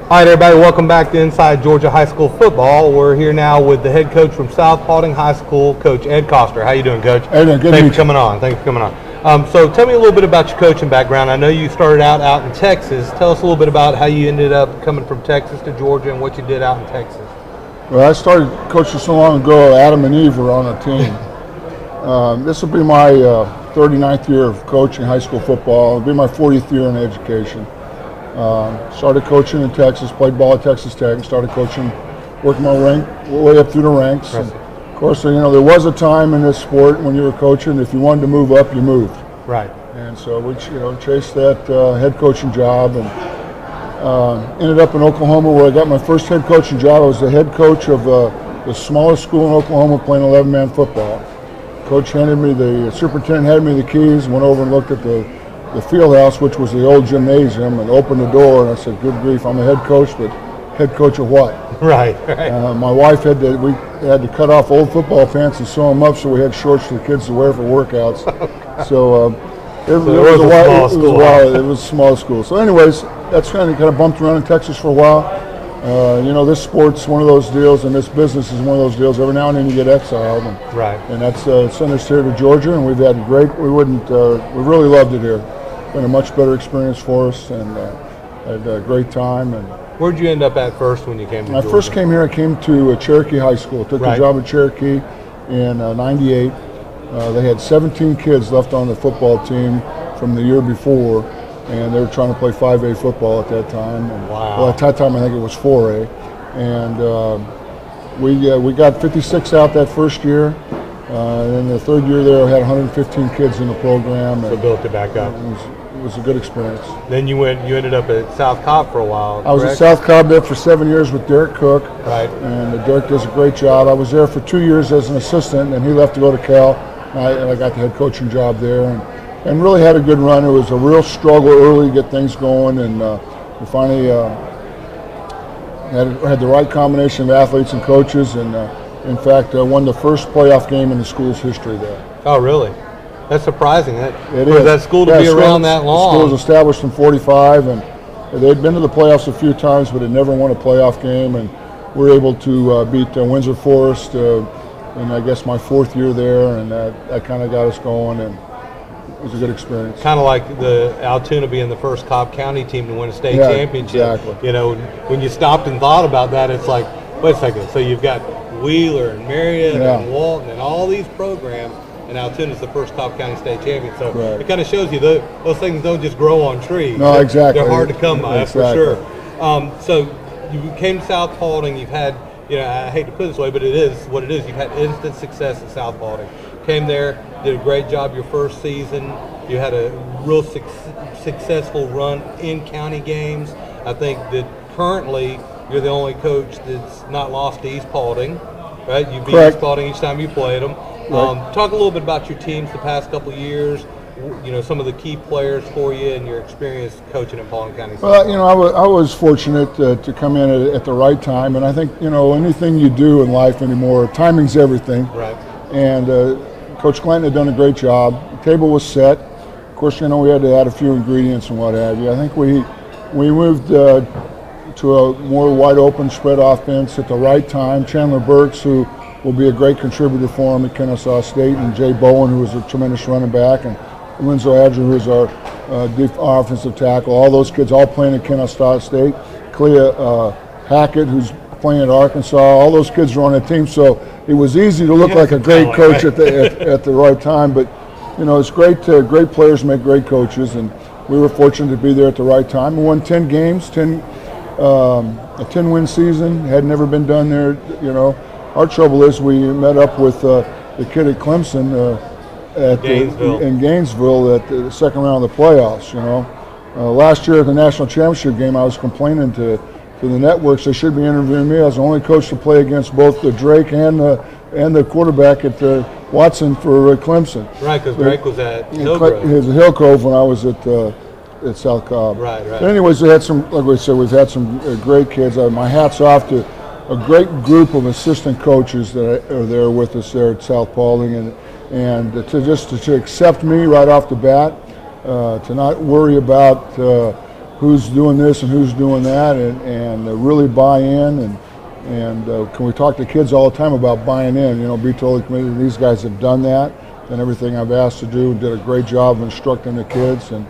All right, everybody, welcome back to Inside Georgia High School Football. We're here now with the head coach from South Paulding High School, Coach Ed Koester. How you doing, Coach? Hey, good. Thanks for coming on. So tell me a little bit about your coaching background. I know you started out in Texas. Tell us a little bit about how you ended up coming from Texas to Georgia and what you did out in Texas. Well, I started coaching so long ago. Adam and Ighf were on a team. This will be my 39th year of coaching high school football. It'll be my 40th year in education. Started coaching in Texas, played ball at Texas Tech, started coaching, working my way up through the ranks. And of course, there was a time in this sport when you were coaching, if you wanted to move up, you moved. Right. And so we, chased that head coaching job and ended up in Oklahoma where I got my first head coaching job. I was the head coach of the smallest school in Oklahoma playing 11-man football. The superintendent handed me the keys, went over and looked at the field house, which was the old gymnasium, and opened the door, and I said, good grief, I'm a head coach, but head coach of what? Right. My wife we had to cut off old football pants and sew them up so we had shorts for the kids to wear for workouts. So it was a small school. So anyways, that's kind of bumped around in Texas for a while. This sport's one of those deals, and this business is one of those deals. Every now and then you get exiled, and that's sent us here to Georgia, and we've had we really loved it here. It's been a much better experience for us, and had a great time. And where'd you end up at first when you came to Georgia? When I first came here, I came to Cherokee High School. Took a job at Cherokee in '98. They had 17 kids left on the football team from the year before, and they were trying to play 5A football at that time. And, wow. Well, at that time I think it was 4A, and we got 56 out that first year. And the third year there, I had 115 kids in the program. So built it back up. It was a good experience. Then you ended up at South Cobb for a while. I was at South Cobb there for 7 years with Derek Cook. Right. And Derek does a great job. I was there for 2 years as an assistant, and he left to go to Cal, and I got the head coaching job there. And really had a good run. It was a real struggle early to get things going, and we finally had the right combination of athletes and coaches, and in fact won the first playoff game in the school's history there. Oh, really? That's surprising. It for is. that school to be around that long. The school was established in '45, and they'd been to the playoffs a few times, but had never won a playoff game, and we were able to beat Windsor Forest in, I guess, my fourth year there, and that kind of got us going, and it was a good experience. Kind of like the Altoona being the first Cobb County team to win a state championship. Exactly. When you stopped and thought about that, it's like, wait a second. So you've got Wheeler and Marion and Walton and all these programs, and Altoona's the first Cobb County state champion. So it kind of shows you those things don't just grow on trees. No, exactly. They're hard to come by, that's for sure. So you came to South Paulding. You've had, I hate to put it this way, but it is what it is. You've had instant success at South Paulding. Came there, did a great job your first season. You had a real successful run in county games. I think that currently you're the only coach that's not lost to East Paulding, right? You beat East Paulding each time you played them. Talk a little bit about your teams the past couple of years, some of the key players for you and your experience coaching in Paulding County. Well, I was fortunate to come in at the right time, and I think, anything you do in life anymore, timing's everything. Right. And Coach Clanton had done a great job. The table was set. Of course, we had to add a few ingredients and what have you. I think we moved to a more wide open spread offense at the right time. Chandler Burks, who will be a great contributor for him at Kennesaw State, and Jay Bowen, who was a tremendous running back, and Lorenzo Adger, who is our offensive tackle. All those kids all playing at Kennesaw State. Clea Hackett, who's playing at Arkansas. All those kids are on that team, so it was easy to look like a great coach at the right time. But it's great. Great players make great coaches, and we were fortunate to be there at the right time. We won 10 games, a 10-win season. Had never been done there. Our trouble is we met up with the kid at Clemson in Gainesville at the second round of the playoffs. Last year at the national championship game, I was complaining to the networks. They should be interviewing me. I was the only coach to play against both the Drake and the quarterback at Watson for Clemson. Right, because Drake was at Hillgrove. He was at Hillgrove when I was at South Cobb. Right. But anyways, we had some, like we said, we've had some great kids. My hat's off to a great group of assistant coaches that are there with us there at South Paulding, and to accept me right off the bat, to not worry about who's doing this and who's doing that, and really buy in. And can we talk to kids all the time about buying in? You know, be totally committed. These guys have done that, and everything I've asked to do, did a great job of instructing the kids, and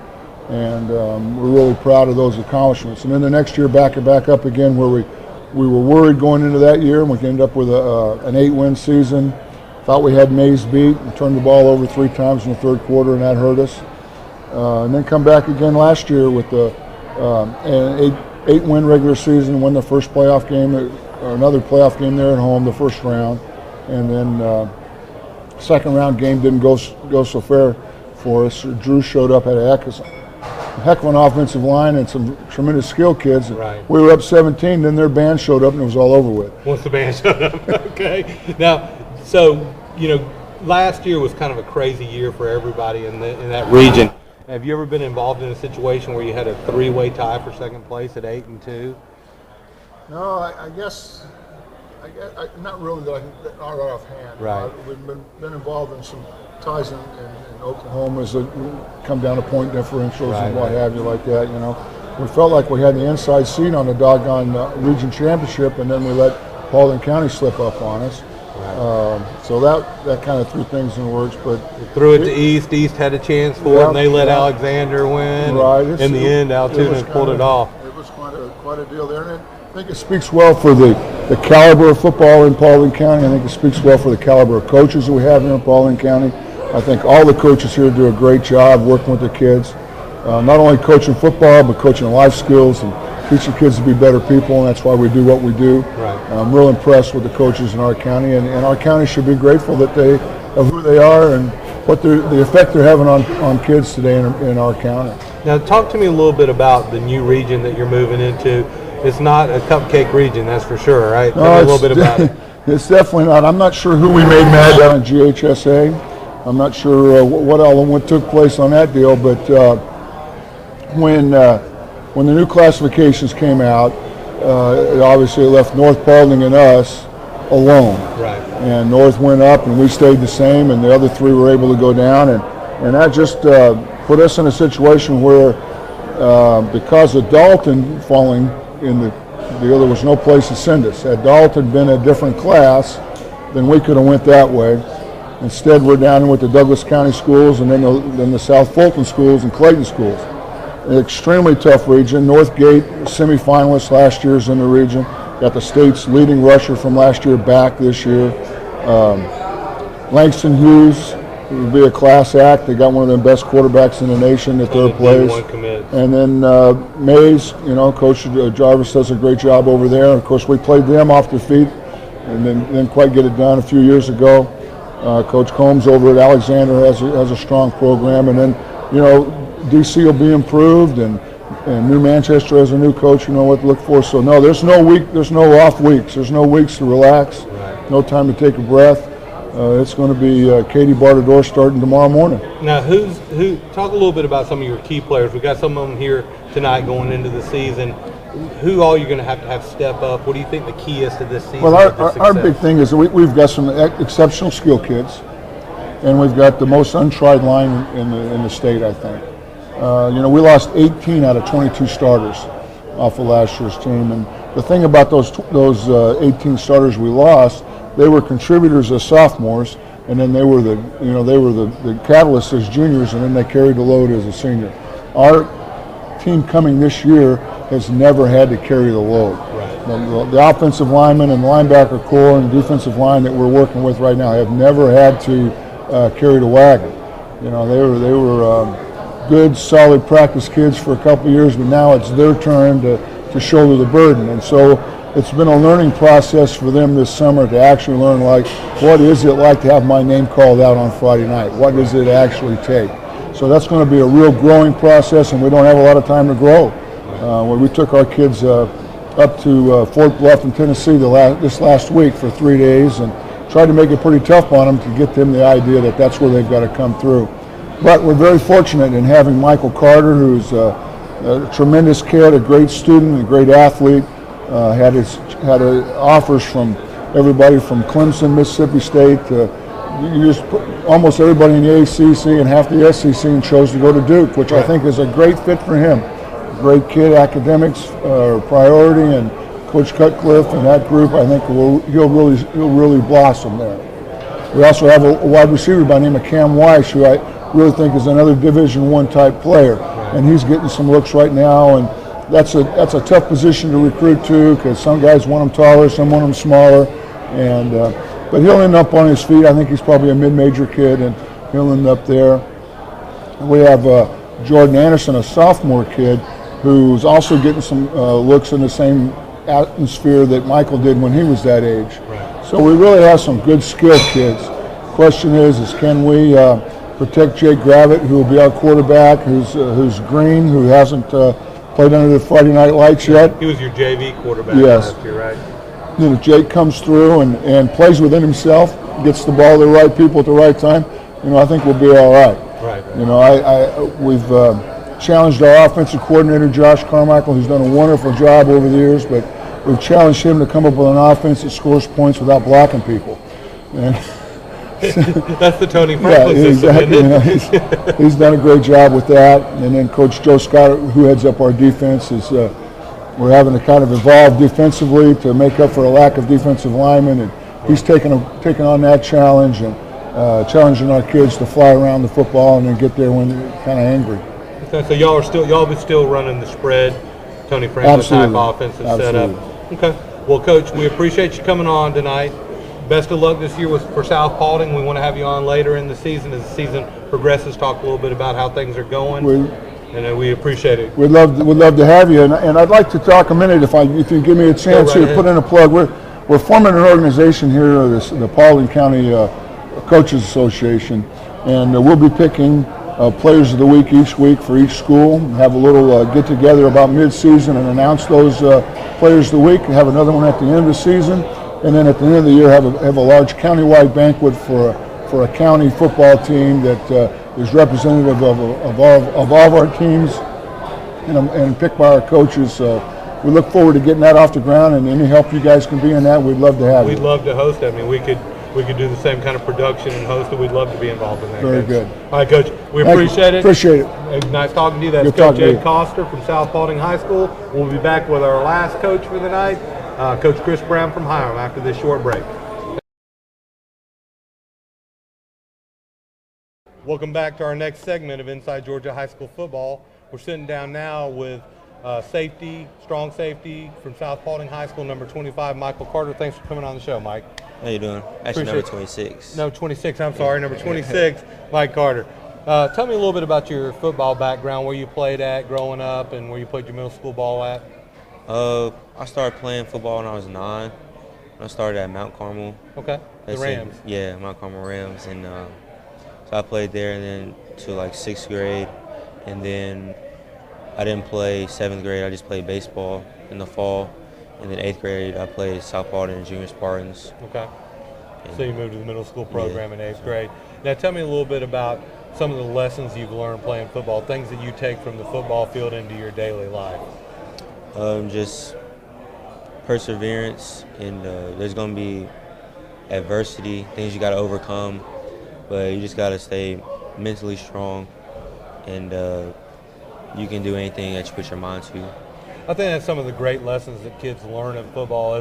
we're really proud of those accomplishments. And then the next year, back up again, where we were worried going into that year, and we ended up with an 8-win season. Thought we had Mays beat, and turned the ball over 3 times in the third quarter, and that hurt us. And then come back again last year with an 8-win regular season, win the first playoff game, or another playoff game there at home, the first round, and then second round game didn't go so fair for us. Drew showed up, had a heck of an offensive line and some tremendous skill kids. Right. We were up 17, then their band showed up and it was all over with. Once the band showed up, okay. Now, so, you know, last year was kind of a crazy year for everybody in that region. Have you ever been involved in a situation where you had a 3-way tie for second place at 8-2? No, I guess not really that not offhand. Right. We've been involved in some ties in Oklahoma as it come down to point differentials and what have you like that. You know, we felt like we had the inside seat on the doggone region championship, and then we let Paulding County slip up on us. Right. So that kind of threw things in the works. But threw it to East. East had a chance for it, and they let Alexander win. Right. In the end, Altoona pulled it off. It was quite a deal there. And I think it speaks well for the caliber of football in Paulding County. I think it speaks well for the caliber of coaches that we have here in Paulding County. I think all the coaches here do a great job working with the kids, not only coaching football, but coaching life skills and teaching kids to be better people, and that's why we do what we do. Right. I'm real impressed with the coaches in our county, and our county should be grateful of who they are and what the effect they're having on kids today in our county. Now, talk to me a little bit about the new region that you're moving into. It's not a cupcake region, that's for sure, right? No, Tell me a little bit about it. It's definitely not. I'm not sure who we made mad down at GHSA. I'm not sure what took place on that deal, but when the new classifications came out, it obviously left North Paulding and us alone. Right. And North went up, and we stayed the same, and the other 3 were able to go down, and that just put us in a situation where, because of Dalton falling in the deal, there was no place to send us. Had Dalton been a different class, then we could have went that way. Instead, we're down with the Douglas County schools, and then the South Fulton schools and Clayton schools. An extremely tough region. Northgate, semifinalist last year's in the region. Got the state's leading rusher from last year back this year. Langston Hughes would be a class act. They got one of the best quarterbacks in the nation at their place. And then Mays, you know, Coach Jarvis does a great job over there. Of course, we played them off their feet and then didn't quite get it done a few years ago. Coach Combs over at Alexander has a strong program, and then, you know, DC will be improved, and New Manchester has a new coach. You know what to look for. So no, there's no off weeks. There's no weeks to relax. Right. No time to take a breath. It's going to be Katie Bartador starting tomorrow morning. Now, who? Talk a little bit about some of your key players. We got some of them here tonight going into the season. Who all you're going to have step up? What do you think the key is to this season? Well, our big thing is that we've got some exceptional skill kids, and we've got the most untried line in the state, I think. You know, we lost 18 out of 22 starters off of last year's team, and the thing about those 18 starters we lost, they were contributors as sophomores, and then they were the catalysts as juniors, and then they carried the load as a senior. Our team coming this year has never had to carry the load. Right. The offensive linemen and linebacker core and defensive line that we're working with right now have never had to carry the wagon. You know, they were good, solid practice kids for a couple of years, but now it's their turn to shoulder the burden. And so it's been a learning process for them this summer to actually learn, like, what is it like to have my name called out on Friday night? What does it actually take? So that's going to be a real growing process, and we don't have a lot of time to grow. When we took our kids up to Fort Bluff in Tennessee this last week for 3 days and tried to make it pretty tough on them to get them the idea that that's where they've got to come through. But we're very fortunate in having Michael Carter, who's a tremendous kid, a great student, a great athlete. Had offers from everybody from Clemson, Mississippi State, to almost everybody in the ACC and half the SEC, and chose to go to Duke, which I think is a great fit for him. great kid. Academics are priority, and Coach Cutcliffe and that group, I think he'll really blossom there. We also have a wide receiver by the name of Cam Weiss, who I really think is another Division I type player, and he's getting some looks right now. And that's a tough position to recruit to, because some guys want him taller, some want him smaller, and but he'll end up on his feet. I think he's probably a mid-major kid, and he'll end up there. We have Jordan Anderson, a sophomore kid, who's also getting some looks in the same atmosphere that Michael did when he was that age. Right. So we really have some good skilled kids. Question is can we protect Jake Gravitt, who will be our quarterback, who's green, who hasn't played under the Friday Night Lights yet. He was your JV quarterback last year, right? You know, Jake comes through and plays within himself, gets the ball to the right people at the right time. You know, I think we'll be all right. Right. You know, we've challenged our offensive coordinator, Josh Carmichael, who's done a wonderful job over the years, but we've challenged him to come up with an offense that scores points without blocking people. And that's the Tony Franklin system, exactly. isn't it? You know, he's done a great job with that. And then Coach Joe Scott, who heads up our defense, is we're having to kind of evolve defensively to make up for a lack of defensive linemen, and he's taking on that challenge and challenging our kids to fly around the football and then get there when they're kind of angry. Okay, so y'all be still running the spread, Tony Franklin type offensive setup. Okay. Well, Coach, we appreciate you coming on tonight. Best of luck this year for South Paulding. We want to have you on later in the season as the season progresses. Talk a little bit about how things are going, and we appreciate it. We'd love to have you, and I'd like to talk a minute if you give me a chance here to put in a plug. We're forming an organization here, the Paulding County Coaches Association, and we'll be picking players of the week each week for each school. Have a little get together about mid-season and announce those players of the week. Have another one at the end of the season. And then at the end of the year, have a large county-wide banquet for a county football team that is representative of all of our teams and picked by our coaches. We look forward to getting that off the ground, and any help you guys can be in that, we'd love to have you. We'd love to host it. I mean, we could do the same kind of production and host it. We'd love to be involved in that. Very good. All right, Coach. We appreciate it. Appreciate it. Nice talking to you. That's Coach Ed Koester from South Paulding High School. We'll be back with our last coach for the night, Coach Chris Brown from Hiram, after this short break. Welcome back to our next segment of Inside Georgia High School Football. We're sitting down now with strong safety from South Paulding High School, number 25, Michael Carter. Thanks for coming on the show, Mike. How you doing? Actually, number 26. No, 26. I'm sorry, number 26, Mike Carter. Tell me a little bit about your football background, where you played at growing up, and where you played your middle school ball at. I started playing football when I was 9. I started at Mount Carmel. Okay. The Rams. Mount Carmel Rams, and so I played there, and then to like 6th grade, and then I didn't play 7th grade. I just played baseball in the fall. And then 8th grade, I played South Paulding and Junior Spartans. Okay. So you moved to the middle school program in 8th grade. Now tell me a little bit about some of the lessons you've learned playing football, things that you take from the football field into your daily life. Just perseverance, and there's going to be adversity, things you got to overcome, but you just got to stay mentally strong, and you can do anything that you put your mind to. I think that's some of the great lessons that kids learn in football.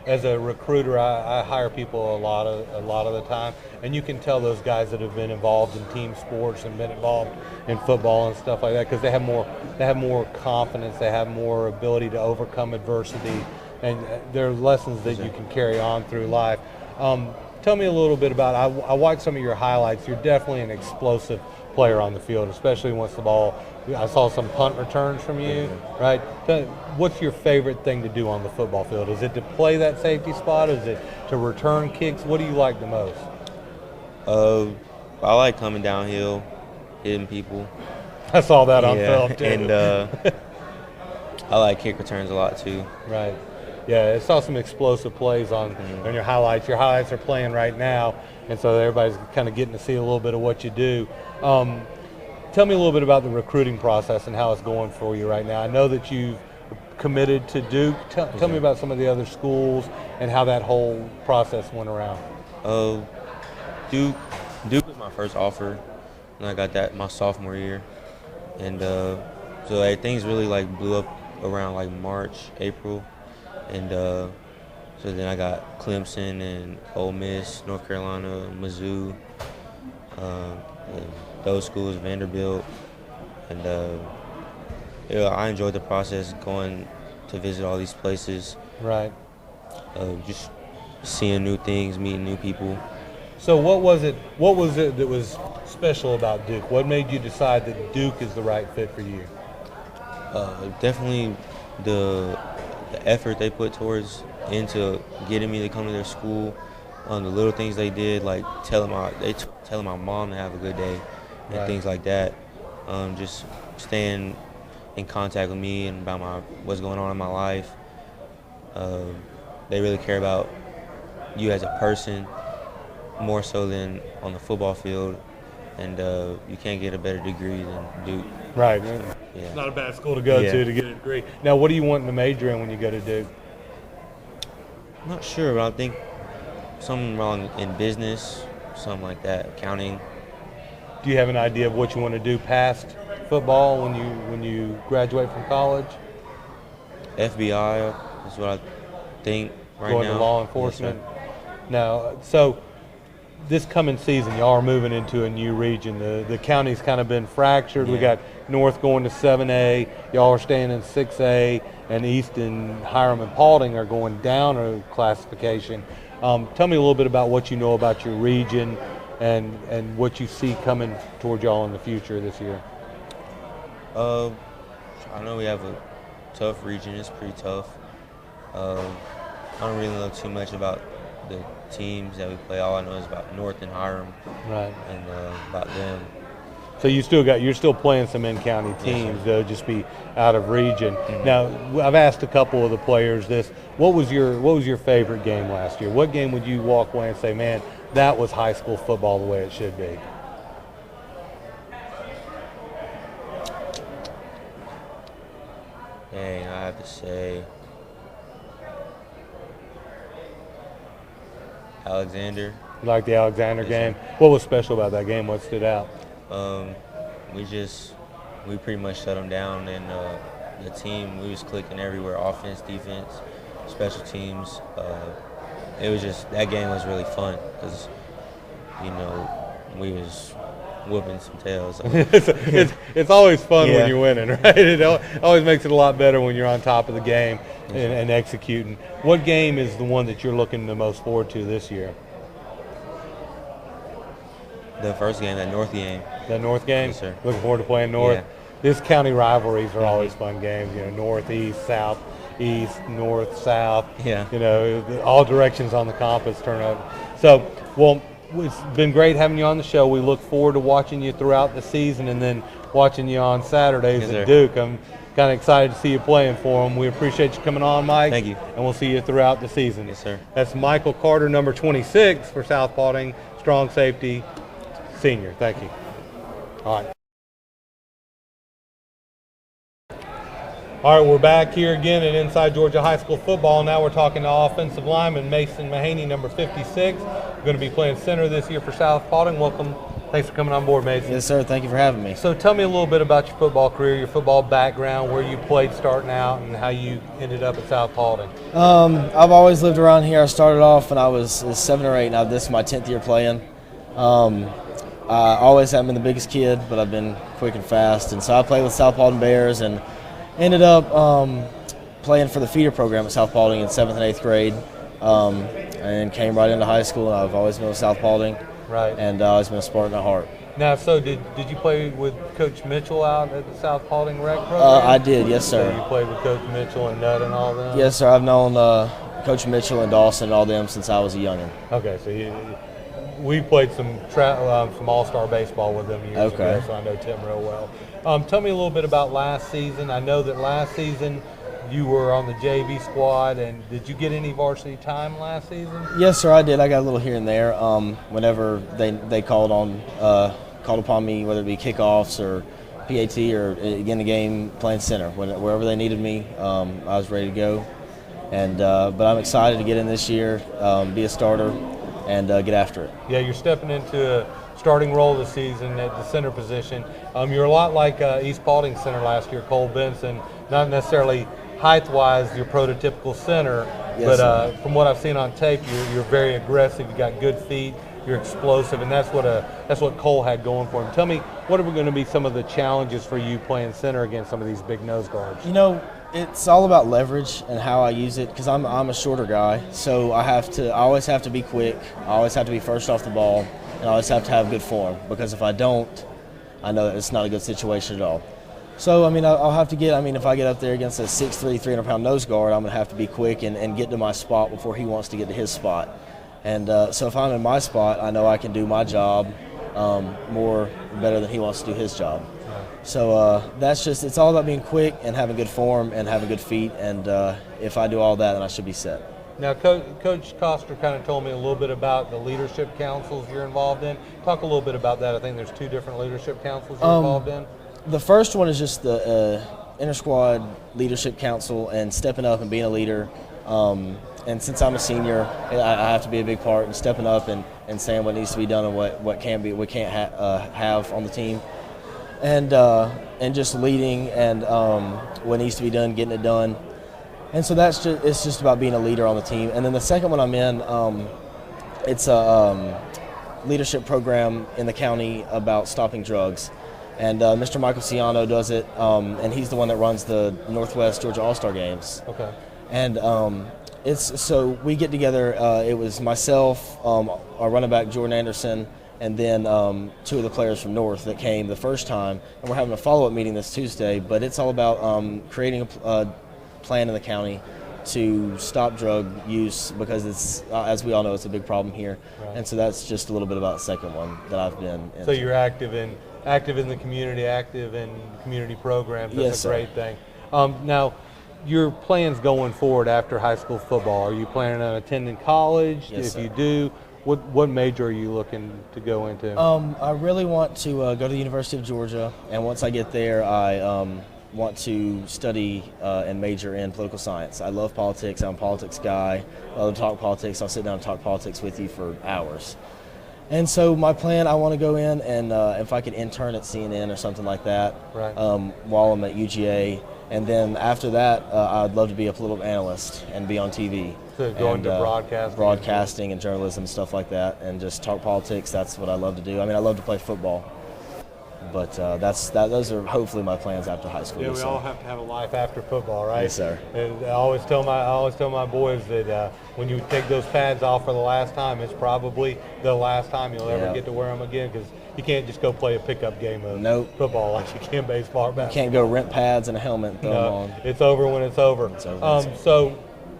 As a recruiter, I hire people a lot of the time, and you can tell those guys that have been involved in team sports and been involved in football and stuff like that, because they have more confidence, they have more ability to overcome adversity, and there are lessons that you can carry on through life. Tell me a little bit about. I watched some of your highlights. You're definitely an explosive player on the field, especially once the ball. I saw some punt returns from you, right? What's your favorite thing to do on the football field? Is it to play that safety spot? Is it to return kicks? What do you like the most? I like coming downhill, hitting people. I saw that on film too. And I like kick returns a lot too. Right. Yeah, I saw some explosive plays on your highlights. Your highlights are playing right now, and so everybody's kind of getting to see a little bit of what you do. Tell me a little bit about the recruiting process and how it's going for you right now. I know that you've committed to Duke. Tell me about some of the other schools and how that whole process went around. Duke was my first offer, and I got that my sophomore year. And So like, things really like blew up around like March, April, and so then I got Clemson and Ole Miss, North Carolina, Mizzou, and those schools, Vanderbilt, and yeah, I enjoyed the process going to visit all these places. Right. Just seeing new things, meeting new people. So what was it that was special about Duke? What made you decide that Duke is the right fit for you? Definitely the effort they put towards into getting me to come to their school. The little things they did, like telling my mom to have a good day and Right. things like that. Just staying in contact with me and about what's going on in my life. They really care about you as a person more so than on the football field, and you can't get a better degree than Duke. Right. Yeah. It's not a bad school to go Yeah. to get a degree. Now, what do you want to major in when you go to Duke? I'm not sure, but I think something wrong in business, something like that, accounting. Do you have an idea of what you want to do past football when you graduate from college? FBI is what I think right Going now. to law Yes, enforcement? sir. Now, so this coming season, y'all are moving into a new region. The county's kind of been fractured. We Yeah. got North going to 7A. Y'all are staying in 6A, and East and Hiram and Paulding are going down a classification. Tell me a little bit about what you know about your region and what you see coming toward y'all in the future this year. I know we have a tough region. It's pretty tough. I don't really know too much about the teams that we play. All I know is about North and Hiram, Right. and about them. So you're still playing some in-county Yes, teams. sir. They'll just be out of region. Mhm. Now, I've asked a couple of the players this. What was your favorite game last year? What game would you walk away and say, man, that was high school football the way it should be? Dang, I have to say Alexander. You like the Alexander Yes, game? sir. What was special about that game? What stood out? We pretty much shut them down, and the team, we was clicking everywhere, offense, defense, special teams. It was just, that game was really fun because, we was whooping some tails. it's always fun Yeah. when you're winning, right? It always makes it a lot better when you're on top of the game Yes, and executing. What game is the one that you're looking the most forward to this year? The first game, that North game. The North game? Yes, sir. Looking forward to playing North? Yeah. These county rivalries are always fun games. North, east, south, east, north, south. Yeah. All directions on the compass turn up. So, well, it's been great having you on the show. We look forward to watching you throughout the season and then watching you on Saturdays Yes, at sir. Duke. I'm kind of excited to see you playing for them. We appreciate you coming on, Mike. Thank you. And we'll see you throughout the season. Yes, sir. That's Michael Carter, number 26 for South Paulding, strong safety, senior. Thank you. All right. All right, we're back here again at Inside Georgia High School football. Now we're talking to offensive lineman Mason Mahaney, number 56. Going to be playing center this year for South Paulding. Welcome. Thanks for coming on board, Mason. Yes, sir. Thank you for having me. So tell me a little bit about your football career, your football background, where you played starting out, and how you ended up at South Paulding. I've always lived around here. I started off when I was 7 or 8. Now this is my 10th year playing. I always haven't been the biggest kid, but I've been quick and fast. And so I played with South Paulding Bears and ended up playing for the feeder program at South Paulding in 7th and 8th grade, and came right into high school. I've always been with South Paulding, Right. and always been a Spartan at heart. Now, so did you play with Coach Mitchell out at the South Paulding Rec program? I did, yes, So sir. you played with Coach Mitchell and Nutt and all them? Yes, sir. I've known Coach Mitchell and Dawson and all them since I was a youngin'. Okay, so we played some all-star baseball with them years Okay. ago, so I know Tim real well. Tell me a little bit about last season. I know that last season you were on the JV squad, and did you get any varsity time last season? Yes, sir, I did. I got a little here and there. Whenever they called upon me, whether it be kickoffs or PAT or again the game playing center, wherever they needed me, I was ready to go. And but I'm excited to get in this year, be a starter, and get after it. Yeah, you're stepping into a starting role this season at the center position. You're a lot like East Paulding center last year, Cole Benson, not necessarily height-wise your prototypical center, Yes, but from what I've seen on tape, you're very aggressive, you got good feet, you're explosive, and that's what Cole had going for him. Tell me, what are going to be some of the challenges for you playing center against some of these big nose guards? You know, it's all about leverage and how I use it, because I'm a shorter guy, so I always have to be quick, I always have to be first off the ball, and I always have to have good form, because if I don't, I know that it's not a good situation at all. So, I mean, I'll have to if I get up there against a 6'3", 300-pound nose guard, I'm going to have to be quick and get to my spot before he wants to get to his spot. And so if I'm in my spot, I know I can do my job better than he wants to do his job. So it's all about being quick and having good form and having good feet. And if I do all that, then I should be set. Now, Coach Koester kind of told me a little bit about the leadership councils you're involved in. Talk a little bit about that. I think there's 2 different leadership councils you're involved in. The first one is just the inter-squad leadership council and stepping up and being a leader. And since I'm a senior, I have to be a big part in stepping up and saying what needs to be done and what can't have on the team, and just leading and what needs to be done, getting it done. And so it's just about being a leader on the team. And then the second one I'm in, it's a leadership program in the county about stopping drugs. And Mr. Michael Ciano does it, and he's the one that runs the Northwest Georgia All-Star Games. Okay. And so we get together. It was myself, our running back Jordan Anderson, and then 2 of the players from North that came the first time. And we're having a follow-up meeting this Tuesday. But it's all about creating a plan in the county to stop drug use, because it's, as we all know, it's a big problem here. Right. And so that's just a little bit about the second one that I've been in. So you're active in the community, active in community programs. That's yes, a great thing. Now, your plans going forward after high school football, are you planning on attending college? Yes, if sir. you do, what major are you looking to go into? I really want to go to the University of Georgia, and once I get there, I want to study and major in political science. I love politics. I'm a politics guy. I love to talk politics. I'll sit down and talk politics with you for hours. And so my plan, I want to go in and if I could intern at CNN or something like that, right. While I'm at UGA. And then after that, I'd love to be a political analyst and be on TV. So go into broadcasting and journalism, stuff like that, and just talk politics. That's what I love to do. I mean, I love to play football. But those are hopefully my plans after high school. Yeah, we all have to have a life after football, right? Yes, sir. And I always tell my boys that when you take those pads off for the last time, it's probably the last time you'll ever get to wear them again, because you can't just go play a pickup game of football like you can baseball or basketball. You can't go rent pads and a helmet and throw them on. It's over when it's over. It's over. So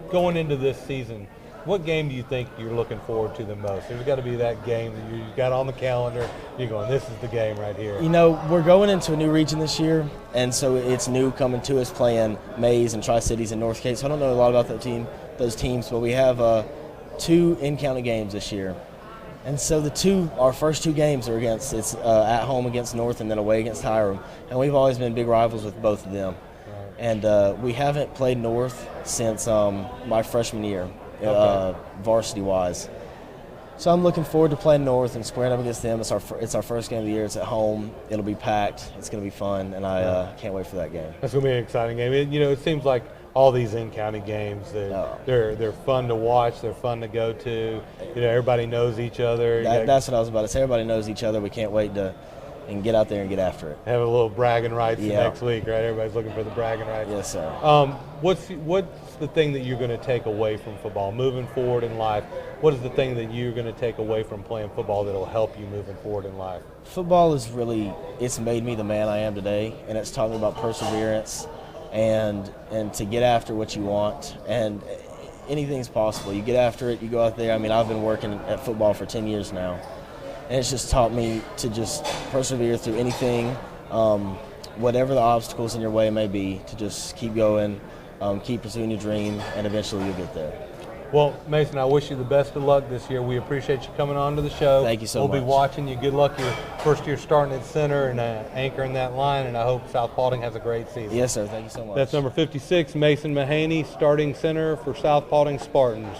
going into this season, what game do you think you're looking forward to the most? There's got to be that game that you got on the calendar. You're going, this is the game right here. You know, we're going into a new region this year, and so it's new coming to us, playing Mays and Tri-Cities and North Cape. So I don't know a lot about those teams, but we have 2 in-county games this year. And so our first 2 games are it's at home against North and then away against Hiram. And we've always been big rivals with both of them. Right. And we haven't played North since my freshman year. Varsity-wise. So I'm looking forward to playing North and squaring up against them. It's our first game of the year. It's at home. It'll be packed. It's going to be fun, and I can't wait for that game. That's going to be an exciting game. It seems like all these in-county games, they're fun to watch. They're fun to go to. Everybody knows each other. That's what I was about to say. Everybody knows each other. We can't wait to get out there and get after it. Have a little bragging rights next week, right? Everybody's looking for the bragging rights. Yes, sir. What's the thing that you're going to take away from football moving forward in life? What is the thing that you're going to take away from playing football that'll help you moving forward in life? Football is it's made me the man I am today, and it's taught me about perseverance and to get after what you want, and anything's possible. You get after it, you go out there. I mean, I've been working at football for 10 years now, and it's just taught me to just persevere through anything, whatever the obstacles in your way may be, to just keep going, keep pursuing your dream, and eventually you'll get there. Well, Mason, I wish you the best of luck this year. We appreciate you coming on to the show. Thank you so much. We'll be watching you. Good luck your first year starting at center and anchoring that line, and I hope South Paulding has a great season. Yes, sir. Thank you so much. That's number 56, Mason Mahaney, starting center for South Paulding Spartans.